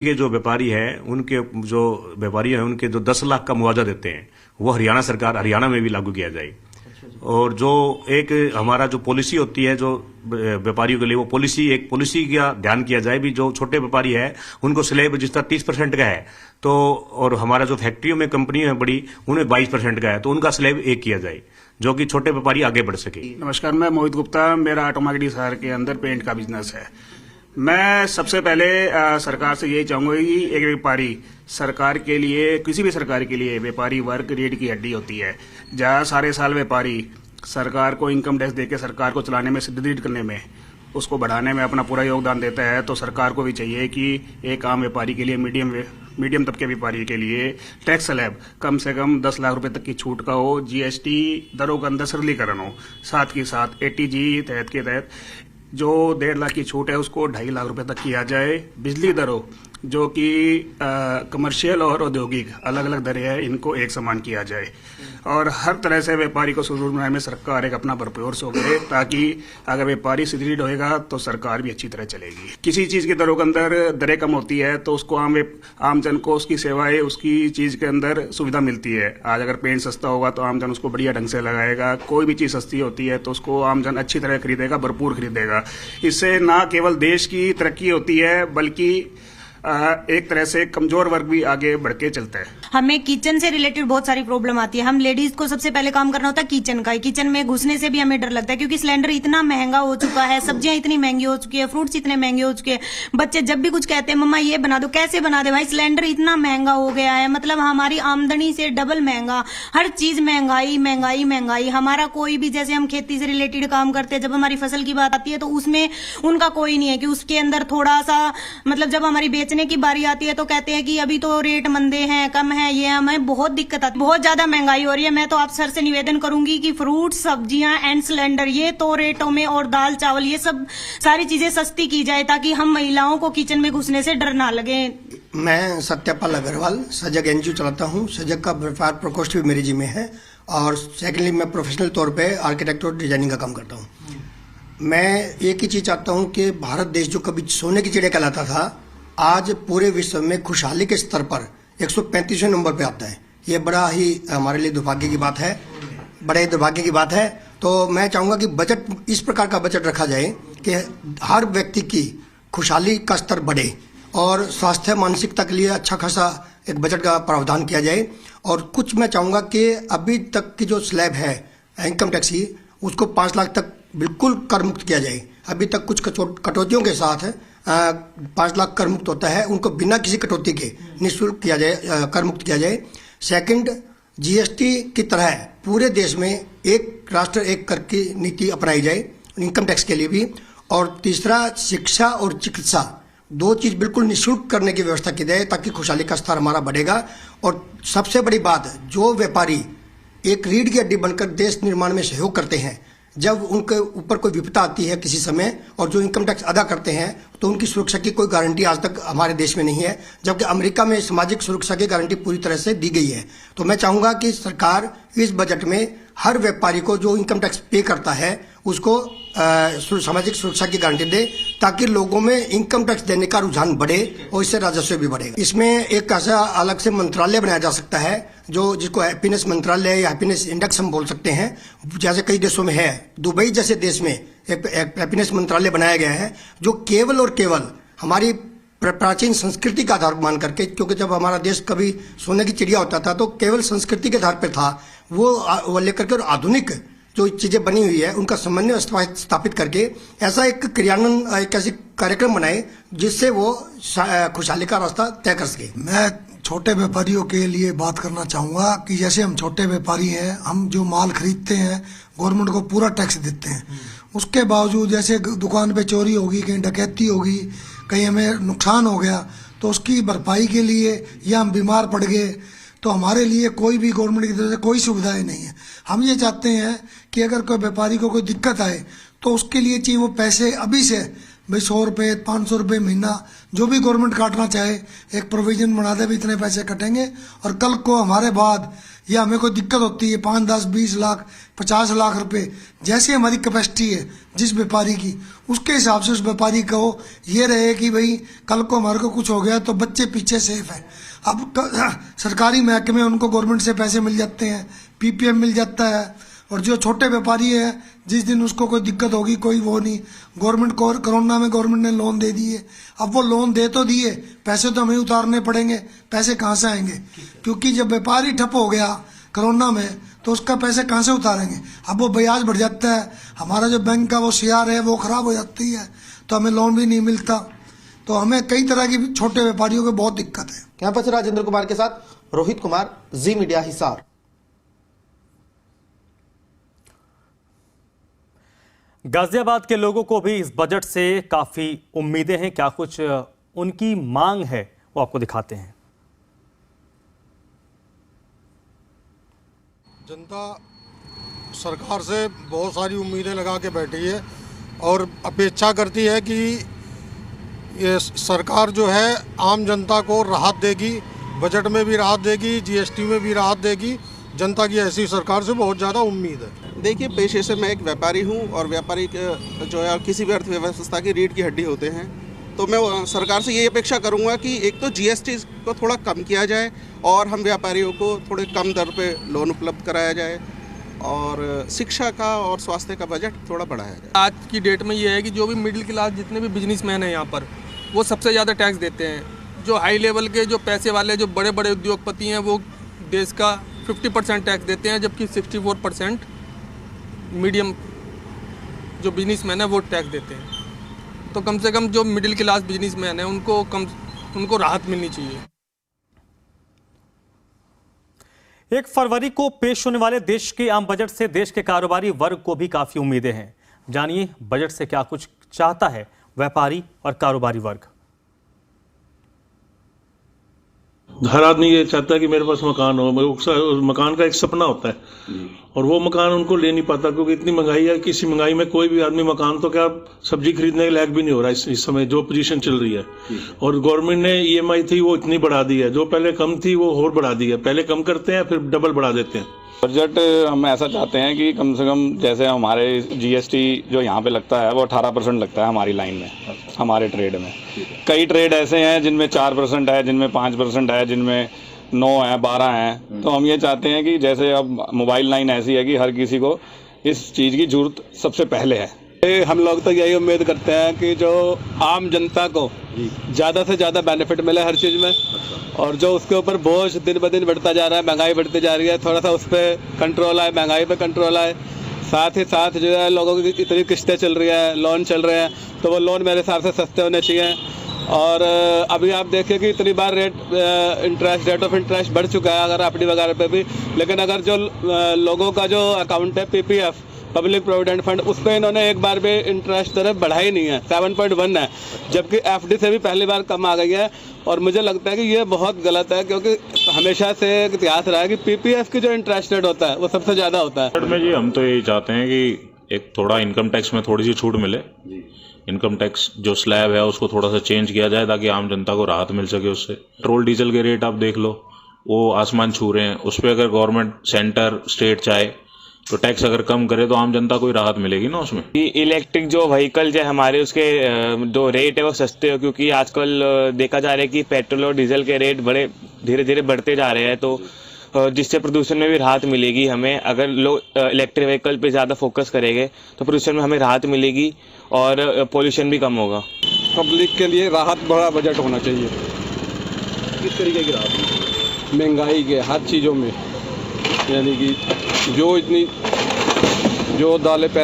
के जो व्यापारी हैं उनके जो 10 लाख का मुआवजा देते हैं वो हरियाणा में भी लागू किया जाए। और जो एक हमारा जो पॉलिसी होती है जो व्यापारियों के लिए, वो पॉलिसी का ध्यान किया जाए भी। जो छोटे व्यापारी है उनको स्लैब जिस तरह 30% का है तो, और हमारा जो फैक्ट्रियों में कंपनियां हैं बड़ी उन्हें 22% का है, तो उनका स्लैब एक किया जाए जो कि छोटे व्यापारी आगे बढ़ सके। नमस्कार, मैं मोहित गुप्ता, मेरा ऑटोमार्केट शहर के अंदर पेंट का बिजनेस है। मैं सबसे पहले सरकार से यही चाहूंगा कि एक व्यापारी सरकार के लिए, किसी भी सरकार के लिए व्यापारी वर्ग रीढ़ की हड्डी होती है। जहाँ सारे साल व्यापारी सरकार को इनकम टैक्स देके सरकार को चलाने में, सुदृढ़ करने में, उसको बढ़ाने में अपना पूरा योगदान देता है, तो सरकार को भी चाहिए कि एक आम व्यापारी के लिए, मीडियम तबके व्यापारी के लिए टैक्स स्लैब कम से कम 10 लाख रुपए तक की छूट का हो, जीएसटी दरों का अंदर सरलीकरण हो, साथ ही साथ एटीजी के तहत जो 1.5 लाख की छूट है उसको 2.5 लाख रुपए तक किया जाए। बिजली दरों जो कि कमर्शियल और औद्योगिक अलग अलग दरें हैं, इनको एक समान किया जाए और हर तरह से व्यापारी को सुदृढ़ बनाने में सरकार एक अपना भरपूर सहयोग करे, ताकि अगर व्यापारी सुदृढ़ होएगा तो सरकार भी अच्छी तरह चलेगी। किसी चीज की दरों के अंदर दरें कम होती है तो उसको आम जन को उसकी सेवाएं, उसकी चीज के अंदर सुविधा मिलती है। आज अगर पेंट सस्ता होगा तो आम जन उसको बढ़िया ढंग से लगाएगा, कोई भी चीज सस्ती होती है तो उसको आम जन अच्छी तरह खरीदेगा, भरपूर खरीदेगा। इससे न केवल देश की तरक्की होती है बल्कि एक तरह से कमजोर वर्ग भी आगे बढ़ के चलता है। हमें किचन से रिलेटेड बहुत सारी प्रॉब्लम आती है। हम लेडीज को सबसे पहले काम करना होता है किचन का। किचन में घुसने से भी हमें डर लगता है क्योंकि सिलेंडर इतना महंगा हो चुका है, सब्जियां इतनी महंगी हो चुकी है, फ्रूट्स इतने महंगे हो चुके हैं। बच्चे जब भी कुछ कहते हैं मम्मा ये बना दो, कैसे बना दे भाई, सिलेंडर इतना महंगा हो गया है, मतलब हमारी आमदनी से डबल महंगा, हर चीज महंगाई महंगाई महंगाई। हमारा कोई भी, जैसे हम खेती से रिलेटेड काम करते हैं, जब हमारी फसल की बात आती है तो उसमें उनका कोई नहीं है कि उसके अंदर थोड़ा सा, मतलब जब हमारी बेचने की बारी आती है तो कहते हैं कि अभी तो रेट मंदे हैं, कम है, ये हमें बहुत दिक्कत आती है, बहुत ज्यादा महंगाई हो रही है। मैं तो आप सर से निवेदन करूंगी कि फ्रूट, सब्जियां एंड सिलेंडर ये तो रेटों में, और दाल चावल ये सब सारी चीजें सस्ती की जाए ताकि हम महिलाओं को किचन में घुसने से डर ना लगे। मैं सत्यपाल अग्रवाल सजग एनजीओ चलाता हूँ। सजग का व्यापार प्रकोष्ठ भी मेरे जिम्मे है और सेकेंडली मैं प्रोफेशनल तौर पे आर्किटेक्ट और डिजाइनिंग का काम करता हूँ। मैं एक ही चीज चाहता हूँ कि भारत देश जो कभी सोने की चिड़िया कहलाता था, आज पूरे विश्व में खुशहाली के स्तर पर 135वें नंबर पे आता है। ये बड़ा ही हमारे लिए दुर्भाग्य की बात है, बड़े दुर्भाग्य की बात है। तो मैं चाहूँगा कि बजट, इस प्रकार का बजट रखा जाए कि हर व्यक्ति की खुशहाली का स्तर बढ़े और स्वास्थ्य मानसिकता के लिए अच्छा खासा एक बजट का प्रावधान किया जाए। और कुछ मैं चाहूँगा कि अभी तक की जो स्लैब है इनकम टैक्स की, उसको 5 लाख तक बिल्कुल कर मुक्त किया जाए। अभी तक कुछ कटौतियों के साथ 5 लाख कर मुक्त होता है, उनको बिना किसी कटौती के निःशुल्क किया जाए, कर मुक्त किया जाए। सेकंड, जीएसटी की तरह पूरे देश में एक राष्ट्र एक कर की नीति अपनाई जाए इनकम टैक्स के लिए भी। और तीसरा, शिक्षा और चिकित्सा, 2 चीज बिल्कुल निःशुल्क करने की व्यवस्था की जाए ताकि खुशहाली का स्तर हमारा बढ़ेगा। और सबसे बड़ी बात, जो व्यापारी एक रीढ़ की हड्डी बनकर देश निर्माण में सहयोग करते हैं, जब उनके ऊपर कोई विपदा आती है किसी समय और जो इनकम टैक्स अदा करते हैं, तो उनकी सुरक्षा की कोई गारंटी आज तक हमारे देश में नहीं है, जबकि अमेरिका में सामाजिक सुरक्षा की गारंटी पूरी तरह से दी गई है। तो मैं चाहूंगा कि सरकार इस बजट में हर व्यापारी को जो इनकम टैक्स पे करता है उसको सामाजिक सुरक्षा की गारंटी दे, ताकि लोगों में इनकम टैक्स देने का रुझान बढ़े और इससे राजस्व भी बढ़ेगा। इसमें एक ऐसा अलग से मंत्रालय बनाया जा सकता है जो, जिसको हैप्पीनेस मंत्रालय या हैप्पीनेस इंडेक्स हम बोल सकते हैं, जैसे कई देशों में है। दुबई जैसे देश में एक हैप्पीनेस मंत्रालय बनाया गया है जो केवल और केवल हमारी प्राचीन संस्कृति का आधार मान करके, क्योंकि जब हमारा देश कभी सोने की चिड़िया होता था तो केवल संस्कृति के आधार पर था, वो लेकर के और आधुनिक जो चीजें बनी हुई है उनका समन्वय स्थापित करके ऐसा एक क्रियान्वयन, एक ऐसी कार्यक्रम बनाए जिससे वो खुशहाली का रास्ता तय कर सके। मैं छोटे व्यापारियों के लिए बात करना चाहूँगा कि जैसे हम छोटे व्यापारी हैं, हम जो माल खरीदते हैं गवर्नमेंट को पूरा टैक्स देते हैं, उसके बावजूद जैसे दुकान पे चोरी होगी, कहीं डकैती होगी, कहीं हमें नुकसान हो गया, तो उसकी भरपाई के लिए, या हम बीमार पड़ गए, तो हमारे लिए कोई भी गवर्नमेंट की तरफ से कोई सुविधाएं नहीं है। हम ये चाहते हैं कि अगर कोई व्यापारी को कोई दिक्कत आए तो उसके लिए चाहिए वो पैसे अभी से भाई 100 रुपये 500 रुपये महीना जो भी गवर्नमेंट काटना चाहे एक प्रोविजन बना दे भी इतने पैसे कटेंगे, और कल को हमारे बाद या हमें कोई दिक्कत होती है 5, 10, 20 लाख 50 लाख रुपए जैसी हमारी कैपेसिटी है जिस व्यापारी की, उसके हिसाब से उस व्यापारी को ये रहे कि भाई कल को हमारे को कुछ हो गया तो बच्चे पीछे सेफ है। अब सरकारी महकमे उनको गवर्नमेंट से पैसे मिल जाते हैं, पीपीएफ मिल जाता है, और जो छोटे व्यापारी है जिस दिन उसको कोई दिक्कत होगी कोई वो नहीं। गवर्नमेंट को कोरोना में गवर्नमेंट ने लोन दे दिए, अब वो लोन दे तो दिए, पैसे तो हमें उतारने पड़ेंगे, पैसे कहाँ से आएंगे? क्योंकि जब व्यापारी ठप हो गया कोरोना में तो उसका पैसे कहाँ से उतारेंगे? अब वो ब्याज बढ़ जाता है, हमारा जो बैंक का वो CR है वो खराब हो जाती है, तो हमें लोन भी नहीं मिलता, तो हमें कई तरह की छोटे व्यापारियों को बहुत दिक्कत है। कैंपस से राजेंद्र कुमार के साथ रोहित कुमार, जी मीडिया हिसार। गाजियाबाद के लोगों को भी इस बजट से काफी उम्मीदें हैं। क्या कुछ उनकी मांग है वो आपको दिखाते हैं। जनता सरकार से बहुत सारी उम्मीदें लगा के बैठी है और अपेक्षा करती है कि ये सरकार जो है आम जनता को राहत देगी, बजट में भी राहत देगी, GST में भी राहत देगी। जनता की ऐसी सरकार से बहुत ज़्यादा उम्मीद है। देखिए, पेशे से मैं एक व्यापारी हूँ और व्यापारी जो है किसी भी अर्थव्यवस्था की रीढ़ की हड्डी होते हैं, तो मैं सरकार से ये अपेक्षा करूँगा कि एक तो GST को थोड़ा कम किया जाए और हम व्यापारियों को थोड़े कम दर पे लोन उपलब्ध कराया जाए और शिक्षा का और स्वास्थ्य का बजट थोड़ा बढ़ाया जाए। आज की डेट में ये है कि जो भी मिडिल क्लास जितने भी बिजनेसमैन हैं यहाँ पर, वो सबसे ज़्यादा टैक्स देते हैं। जो हाई लेवल के जो पैसे वाले जो बड़े बड़े उद्योगपति हैं वो देश का 50% टैक्स देते हैं, जबकि 64% मीडियम जो बिजनेसमैन है वो टैक्स देते हैं। तो कम से कम जो मिडिल क्लास बिजनेसमैन है उनको राहत मिलनी चाहिए। 1 फरवरी को पेश होने वाले देश के आम बजट से देश के कारोबारी वर्ग को भी काफी उम्मीदें हैं। जानिए बजट से क्या कुछ चाहता है व्यापारी और कारोबारी वर्ग। हर आदमी ये चाहता है कि मेरे पास मकान हो, मकान का एक सपना होता है और वो मकान उनको ले नहीं पाता क्योंकि इतनी महंगाई है। किसी महंगाई में कोई भी आदमी मकान तो क्या सब्जी खरीदने के लायक भी नहीं हो रहा इस समय जो पोजीशन चल रही है। और गवर्नमेंट ने EMI थी वो इतनी बढ़ा दी है, जो पहले कम थी वो और बढ़ा दी है। पहले कम करते हैं फिर डबल बढ़ा देते हैं। बजट हम ऐसा चाहते हैं कि कम से कम जैसे हमारे GST जो यहाँ पे लगता है वो 18% लगता है हमारी लाइन में, हमारे ट्रेड में। कई ट्रेड ऐसे हैं जिनमें 4% है, जिनमें 5% है, जिनमें 9 है, 12 हैं। तो हम ये चाहते हैं कि जैसे अब मोबाइल लाइन ऐसी है कि हर किसी को इस चीज़ की जरूरत सबसे पहले है। हम लोग तो यही उम्मीद करते हैं कि जो आम जनता को ज़्यादा से ज़्यादा बेनिफिट मिले हर चीज़ में, और जो उसके ऊपर बोझ दिन ब दिन बढ़ता जा रहा है, महंगाई बढ़ती जा रही है, थोड़ा सा उस पर कंट्रोल आए, महंगाई पे कंट्रोल आए। साथ ही साथ जो है लोगों की इतनी किस्तें चल रही है, लोन चल रहे हैं, तो वो लोन मेरे हिसाब से सस्ते होने चाहिए। और अभी आप देखिए कि इतनी बार रेट ऑफ इंटरेस्ट बढ़ चुका है अगर FD वगैरह पे भी, लेकिन अगर जो लोगों का जो अकाउंट है PPF पब्लिक प्रोविडेंट फंड, उस पर इन्होंने एक बार भी इंटरेस्ट दर बढ़ाई नहीं है, 7.1 है, जबकि FD से भी पहली बार कम आ गई है। और मुझे लगता है कि ये बहुत गलत है क्योंकि हमेशा से एक इतिहास रहा है कि PPF की जो इंटरेस्ट रेट होता है वो सबसे ज़्यादा होता है। में जी हम तो यही चाहते हैं कि एक थोड़ा इनकम टैक्स में थोड़ी सी छूट मिले। इनकम टैक्स जो स्लैब है उसको थोड़ा सा चेंज किया जाए ताकि आम जनता को राहत मिल सके उससे। पेट्रोल डीजल के रेट आप देख लो वो आसमान छू रहे हैं, उस पर अगर गवर्नमेंट सेंटर स्टेट चाहे तो टैक्स अगर कम करे तो आम जनता को ही राहत मिलेगी ना उसमें। इलेक्ट्रिक जो व्हीकल जो हमारे उसके जो रेट है वो सस्ते हो, क्योंकि आजकल देखा जा रहा है कि पेट्रोल और डीजल के रेट बड़े धीरे धीरे बढ़ते जा रहे हैं, तो जिससे प्रदूषण में भी राहत मिलेगी हमें। अगर लोग इलेक्ट्रिक व्हीकल पे ज़्यादा फोकस करेंगे तो प्रदूषण में हमें राहत मिलेगी और पोल्यूशन भी कम होगा। पब्लिक के लिए राहत भरा बजट होना चाहिए। किस तरीके की राहत? महंगाई के हर चीज़ों में, यानी कि जो दालें पहले